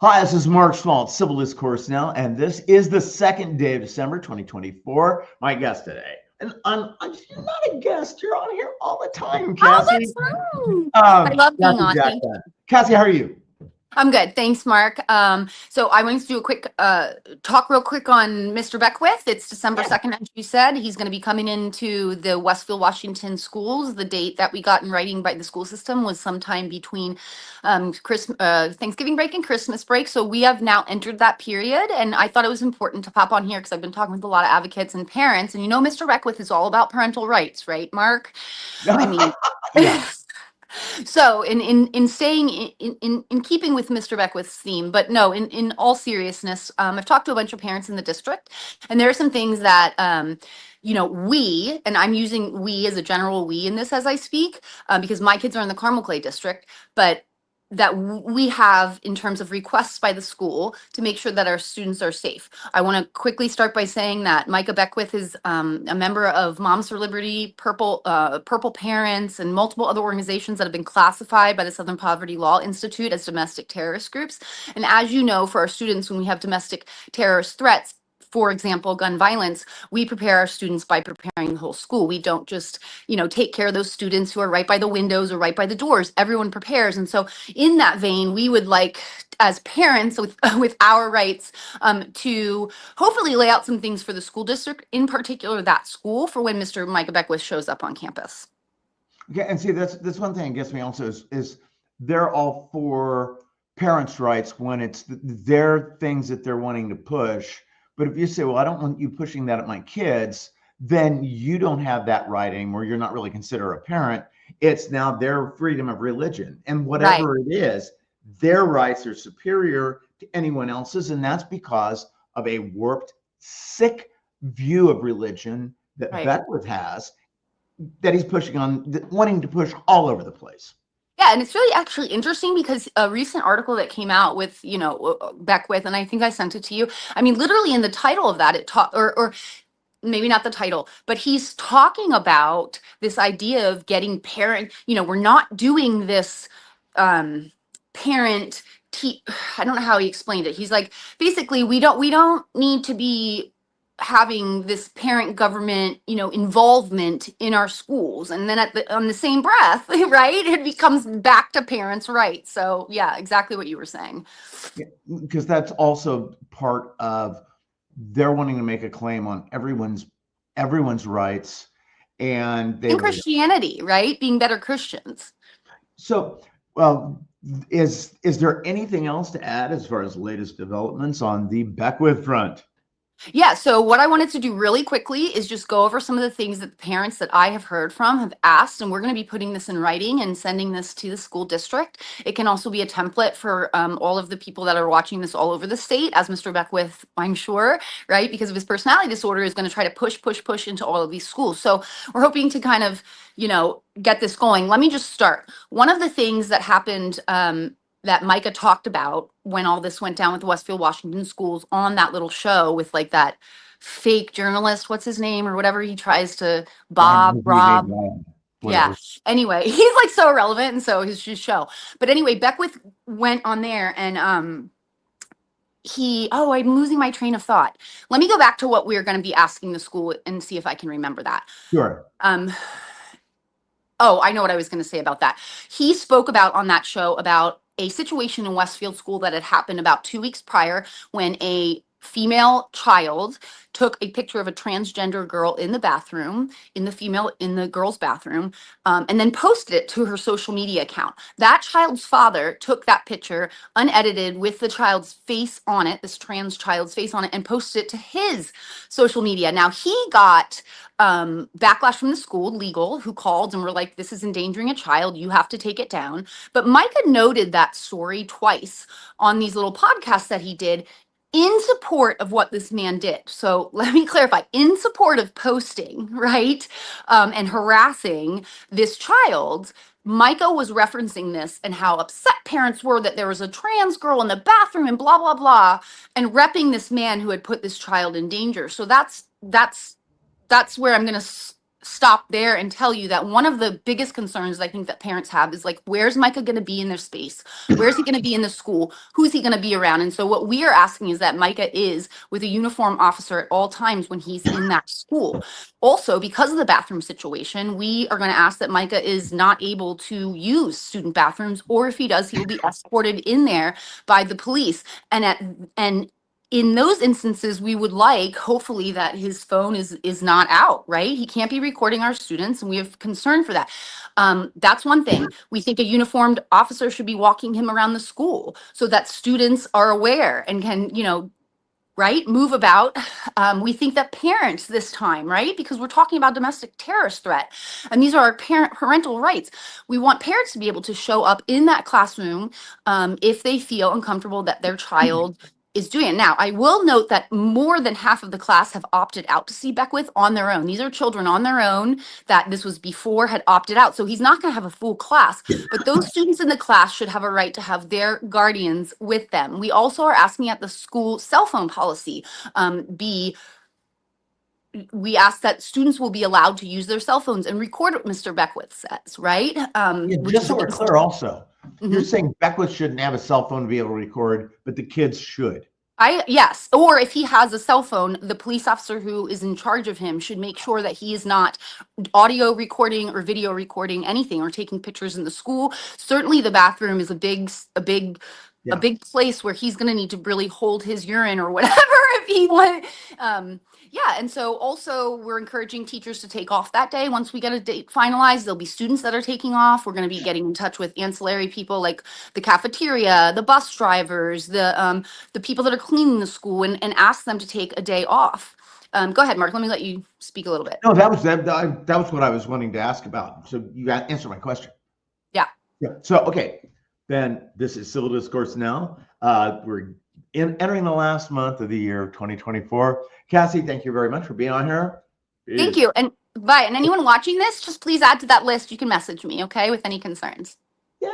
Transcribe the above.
Hi, this is Mark Schmaltz, Civil Discourse Now, and this is the second day of December 2024. My guest today, and you're not a guest, you're on here all the time, Oh, Cassie. that's fun. I love being Cassie on. Thank Jackson. you. Cassie, how are you? I'm good. Thanks, Mark. So I wanted to do a quick talk real quick on Mr. Beckwith. It's December 2nd, as you said. He's going to be coming into the Westfield, Washington schools. The date that we got in writing by the school system was sometime between Thanksgiving break and Christmas break. So we have now entered that period. And I thought it was important to pop on here because I've been talking with a lot of advocates and parents. And Mr. Beckwith is all about parental rights, right, Mark? I mean, Yeah. So in staying in keeping with Mr. Beckwith's theme, but no, in all seriousness, I've talked to a bunch of parents in the district, and there are some things that we, and I'm using we as a general we in this as I speak, because my kids are in the Carmel Clay district, but that we have in terms of requests by the school to make sure that our students are safe. I want to quickly start by saying that Micah Beckwith is a member of Moms for Liberty, Purple Parents, and multiple other organizations that have been classified by the Southern Poverty Law Institute as domestic terrorist groups. And as you know, for our students, when we have domestic terrorist threats, for example, gun violence, we prepare our students by preparing the whole school. We don't just, take care of those students who are right by the windows or right by the doors. Everyone prepares. And so in that vein, we would like, as parents with with our rights, to hopefully lay out some things for the school district, in particular that school, for when Mr. Micah Beckwith shows up on campus. Okay, and see, that's one thing that gets me also is they're all for parents' rights when it's their things that they're wanting to push. But if you say, well, I don't want you pushing that at my kids, then you don't have that right anymore. You're not really considered a parent. It's now their freedom of religion. And Right, whatever it is, their rights are superior to anyone else's. And that's because of a warped, sick view of religion that right. Beckwith has, that he's pushing on, wanting to push all over the place. Yeah, and it's really actually interesting because a recent article that came out with, Beckwith, and I think I sent it to you. I mean, literally in the title of that, it taught, or maybe not the title, but he's talking about this idea of getting parent, we're not doing this parent I don't know how he explained it. He's like, basically, we don't need to be having this parent government, involvement in our schools. And then on the same breath, right, it becomes back to parents' rights. So yeah, exactly what you were saying. Yeah, because that's also part of they're wanting to make a claim on everyone's rights, and they And really don't. Christianity, right? Being better Christians. So, well, is there anything else to add as far as latest developments on the Beckwith front? Yeah, so what I wanted to do really quickly is just go over some of the things that the parents that I have heard from have asked, and we're going to be putting this in writing and sending this to the school district. It can also be a template for all of the people that are watching this all over the state, as Mr. Beckwith, I'm sure, right, because of his personality disorder, is going to try to push into all of these schools. So we're hoping to kind of, get this going. Let me just start. One of the things that happened that Micah talked about when all this went down with the Westfield, Washington schools, on that little show with like that fake journalist, what's his name or whatever he tries to, Rob. Yeah. Whatever. Anyway, he's like so irrelevant, and so his just show. But anyway, Beckwith went on there and I'm losing my train of thought. Let me go back to what we're going to be asking the school and see if I can remember that. Sure. Oh, I know what I was going to say about that. He spoke about on that show about a situation in Westfield School that had happened about 2 weeks prior, when a female child took a picture of a transgender girl in the bathroom, in the girl's bathroom, and then posted it to her social media account. That child's father took that picture unedited with the child's face on it, this trans child's face on it, and posted it to his social media. Now he got backlash from the school, legal, who called and were like, this is endangering a child, you have to take it down. But Micah noted that story twice on these little podcasts that he did in support of what this man did. So let me clarify, in support of posting, right, and harassing this child. Micah was referencing this and how upset parents were that there was a trans girl in the bathroom and blah, blah, blah, and repping this man who had put this child in danger. So that's where I'm going to stop there and tell you that one of the biggest concerns I think that parents have is like, where's Micah going to be in their space? Where's he going to be in the school? Who's he going to be around? And so what we are asking is that Micah is with a uniform officer at all times when he's in that school. Also, because of the bathroom situation, we are going to ask that Micah is not able to use student bathrooms, or if he does, he will be escorted in there by the police. And in those instances, we would like, hopefully, that his phone is not out, right? He can't be recording our students, and we have concern for that. That's one thing. We think a uniformed officer should be walking him around the school so that students are aware and can, right, move about. We think that parents this time, right, because we're talking about domestic terrorist threat, and these are our parental rights. We want parents to be able to show up in that classroom if they feel uncomfortable that their child is doing it. Now, I will note that more than half of the class have opted out to see Beckwith on their own. These are children on their own that this was before had opted out. So he's not going to have a full class, but those students in the class should have a right to have their guardians with them. We also are asking at the school cell phone policy we ask that students will be allowed to use their cell phones and record what Mr. Beckwith says, right? Just so we're clear also, you're saying Beckwith shouldn't have a cell phone to be able to record, but the kids should. Yes. Or if he has a cell phone, the police officer who is in charge of him should make sure that he is not audio recording or video recording anything or taking pictures in the school. Certainly the bathroom is a big place where he's going to need to really hold his urine or whatever if he want. And so also we're encouraging teachers to take off that day. Once we get a date finalized, there'll be students that are taking off. We're going to be getting in touch with ancillary people like the cafeteria, the bus drivers, the people that are cleaning the school, and ask them to take a day off. Go ahead, Mark. Let me let you speak a little bit. No, that was what I was wanting to ask about. So you answered my question. Yeah. So, okay. Then this is Civil Discourse now. We're entering the last month of the year 2024. Cassie, thank you very much for being on here. Thank you. And anyone watching this, just please add to that list. You can message me, okay, with any concerns. Yay!